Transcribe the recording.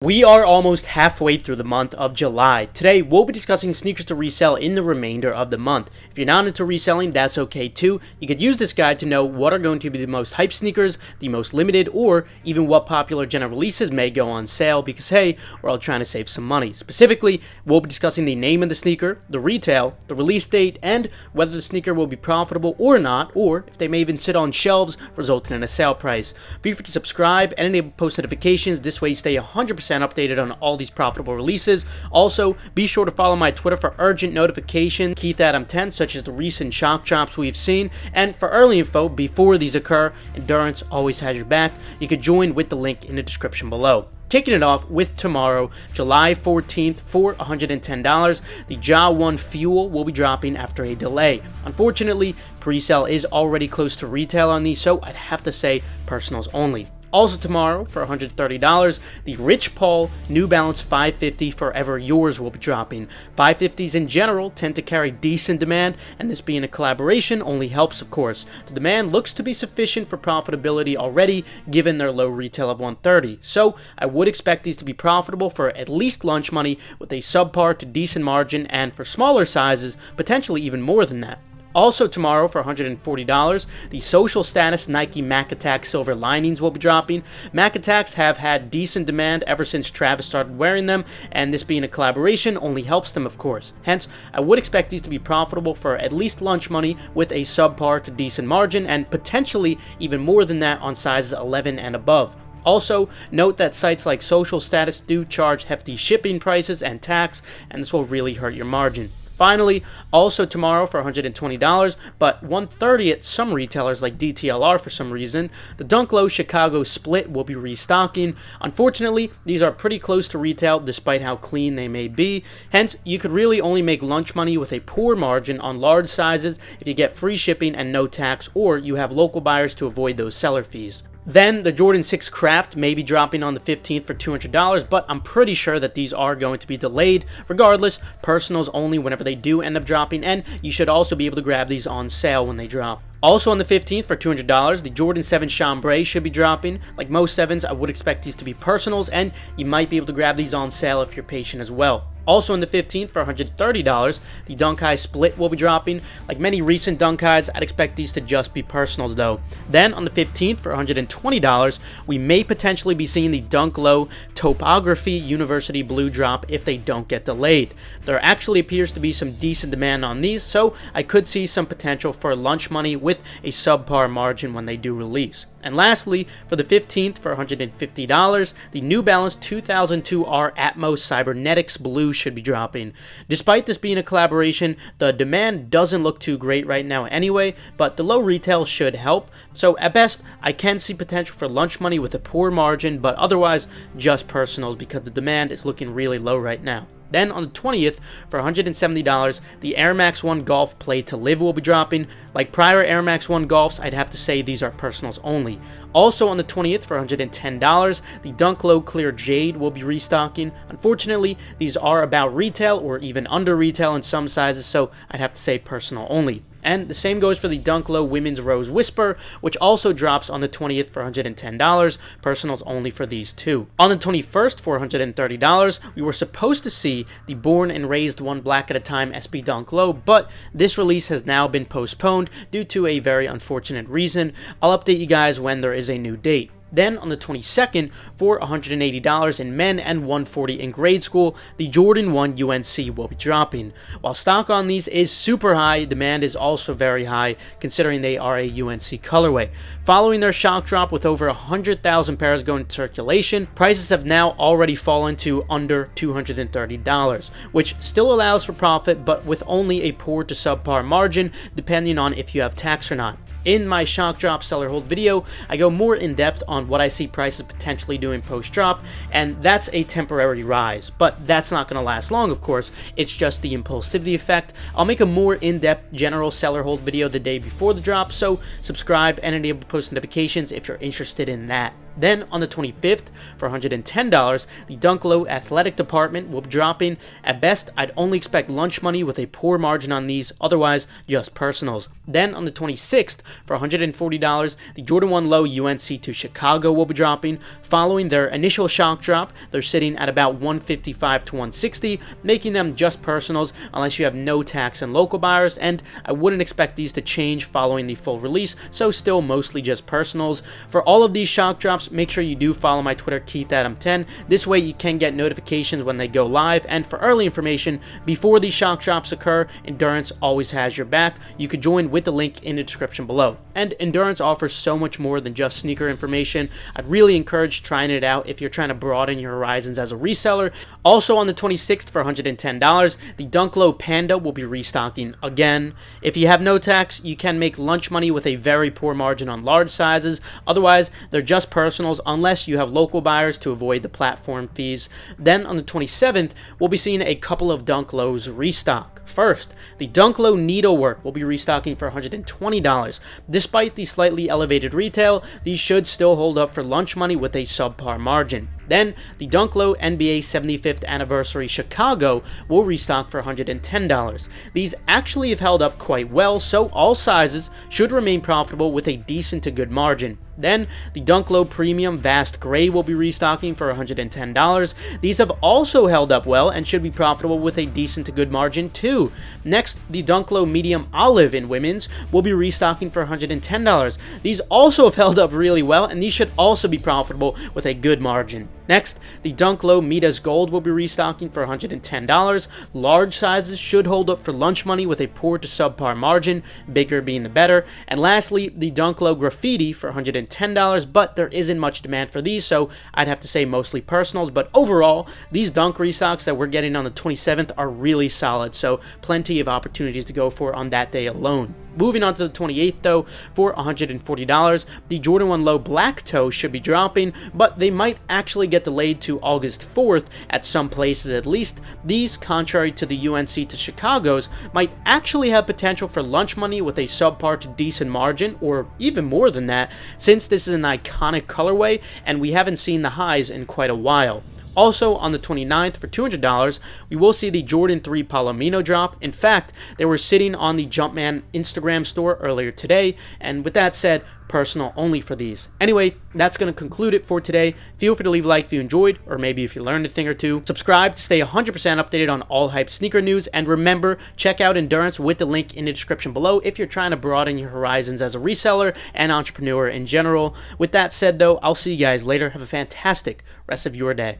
We are almost halfway through the month of July. Today, we'll be discussing sneakers to resell in the remainder of the month. If you're not into reselling, that's okay too. You could use this guide to know what are going to be the most hype sneakers, the most limited, or even what popular general releases may go on sale because, hey, we're all trying to save some money. Specifically, we'll be discussing the name of the sneaker, the retail, the release date, and whether the sneaker will be profitable or not, or if they may even sit on shelves, resulting in a sale price. Be sure to subscribe and enable post notifications. This way you stay 100% updated on all these profitable releases. Also, be sure to follow my Twitter for urgent notifications, Keith Adam 10, such as the recent shock drops we've seen, and for early info before these occur. Endurance always has your back. You could join with the link in the description below. Kicking it off with tomorrow, July 14th, for $110, the Ja 1 Fuel will be dropping after a delay. Unfortunately, pre-sale is already close to retail on these, so I'd have to say personals only. Also tomorrow, for $130, the Rich Paul New Balance 550 Forever Yours will be dropping. 550s in general tend to carry decent demand, and this being a collaboration only helps, of course. The demand looks to be sufficient for profitability already, given their low retail of $130. So I would expect these to be profitable for at least lunch money with a subpar to decent margin, and for smaller sizes, potentially even more than that. Also tomorrow, for $140, the Social Status Nike Mac Attack Silver Linings will be dropping. Mac Attacks have had decent demand ever since Travis started wearing them, and this being a collaboration only helps them, of course. Hence, I would expect these to be profitable for at least lunch money with a subpar to decent margin, and potentially even more than that on sizes 11 and above. Also, note that sites like Social Status do charge hefty shipping prices and tax, and this will really hurt your margin. Finally, also tomorrow for $120, but $130 at some retailers like DTLR for some reason, the Dunk Low Chicago Split will be restocking. Unfortunately, these are pretty close to retail despite how clean they may be. Hence, you could really only make lunch money with a poor margin on large sizes if you get free shipping and no tax, or you have local buyers to avoid those seller fees. Then, the Jordan 6 Craft may be dropping on the 15th for $200, but I'm pretty sure that these are going to be delayed. Regardless, personals only whenever they do end up dropping, and you should also be able to grab these on sale when they drop. Also on the 15th for $200, the Jordan 7 Chambray should be dropping. Like most 7s, I would expect these to be personals, and you might be able to grab these on sale if you're patient as well. Also on the 15th for $130, the Dunk High Split will be dropping. Like many recent Dunk Highs, I'd expect these to just be personals though. Then on the 15th for $120, we may potentially be seeing the Dunk Low Topography University Blue drop if they don't get delayed. There actually appears to be some decent demand on these, so I could see some potential for lunch money with a subpar margin when they do release. And lastly, for the 15th for $150, the New Balance 2002R Atmos Cybernetics Blue should be dropping. Despite this being a collaboration, the demand doesn't look too great right now anyway, but the low retail should help. So at best, I can see potential for lunch money with a poor margin, but otherwise just personals because the demand is looking really low right now. Then on the 20th, for $170, the Air Max 1 Golf Play to Live will be dropping. Like prior Air Max 1 Golfs, I'd have to say these are personals only. Also on the 20th, for $110, the Dunk Low Clear Jade will be restocking. Unfortunately, these are about retail or even under retail in some sizes, so I'd have to say personal only. And the same goes for the Dunk Low Women's Rose Whisper, which also drops on the 20th for $110, personals only for these two. On the 21st for $130, we were supposed to see the Born and Raised One Black at a Time SB Dunk Low, but this release has now been postponed due to a very unfortunate reason. I'll update you guys when there is a new date. Then on the 22nd for $180 in men and $140 in grade school, the Jordan 1 UNC will be dropping. While stock on these is super high, demand is also very high considering they are a UNC colorway. Following their shock drop with over 100,000 pairs going into circulation, prices have now already fallen to under $230, which still allows for profit but with only a poor to subpar margin depending on if you have tax or not. In my shock drop seller hold video, I go more in depth on what I see prices potentially doing post drop, and that's a temporary rise, but that's not going to last long, of course. It's just the impulsivity effect. I'll make a more in-depth general seller hold video the day before the drop, so subscribe and enable post notifications if you're interested in that. Then on the 25th, for $110, the Dunk Low Athletic Department will be dropping. At best, I'd only expect lunch money with a poor margin on these, otherwise just personals. Then on the 26th, for $140, the Jordan 1 Low UNC Toe Chicago will be dropping. Following their initial shock drop, they're sitting at about $155 to $160, making them just personals unless you have no tax and local buyers, and I wouldn't expect these to change following the full release, so still mostly just personals. For all of these shock drops, make sure you do follow my Twitter, KeithAdam10. This way you can get notifications when they go live, and for early information before these shock drops occur, Endurance always has your back. You could join with the link in the description below. And Endurance offers so much more than just sneaker information. I'd really encourage trying it out if you're trying to broaden your horizons as a reseller. Also on the 26th, for $110, the Dunk Low Panda will be restocking again. If you have no tax, you can make lunch money with a very poor margin on large sizes. Otherwise, they're just personals unless you have local buyers to avoid the platform fees. Then on the 27th, we'll be seeing a couple of Dunk Lows restock. First, the Dunk Low Needlework will be restocking for $120. Despite the slightly elevated retail, these should still hold up for lunch money with a subpar margin. Then, the Dunk Low NBA 75th Anniversary Chicago will restock for $110. These actually have held up quite well, so all sizes should remain profitable with a decent to good margin. Then, the Dunk Low Premium Vast Gray will be restocking for $110. These have also held up well and should be profitable with a decent to good margin too. Next, the Dunk Low Medium Olive in women's will be restocking for $110. These also have held up really well, and these should also be profitable with a good margin. Next, the Dunk Low Midas Gold will be restocking for $110. Large sizes should hold up for lunch money with a poor to subpar margin, bigger being the better. And lastly, the Dunk Low Graffiti for $110, but there isn't much demand for these, so I'd have to say mostly personals. But overall, these Dunkery Socks that we're getting on the 27th are really solid, so plenty of opportunities to go for on that day alone. Moving on to the 28th though, for $140, the Jordan 1 Low Black Toe should be dropping, but they might actually get delayed to August 4th at some places at least. These, contrary to the UNC to Chicago's, might actually have potential for lunch money with a subpar to decent margin, or even more than that, since this is an iconic colorway and we haven't seen the highs in quite a while. Also, on the 29th, for $200, we will see the Jordan 3 Palomino drop. In fact, they were sitting on the Jumpman Instagram store earlier today, and with that said, personal only for these. Anyway, that's going to conclude it for today. Feel free to leave a like if you enjoyed, or maybe if you learned a thing or two. Subscribe to stay 100% updated on all hype sneaker news, and remember, check out Endurance with the link in the description below if you're trying to broaden your horizons as a reseller and entrepreneur in general. With that said though, I'll see you guys later. Have a fantastic rest of your day.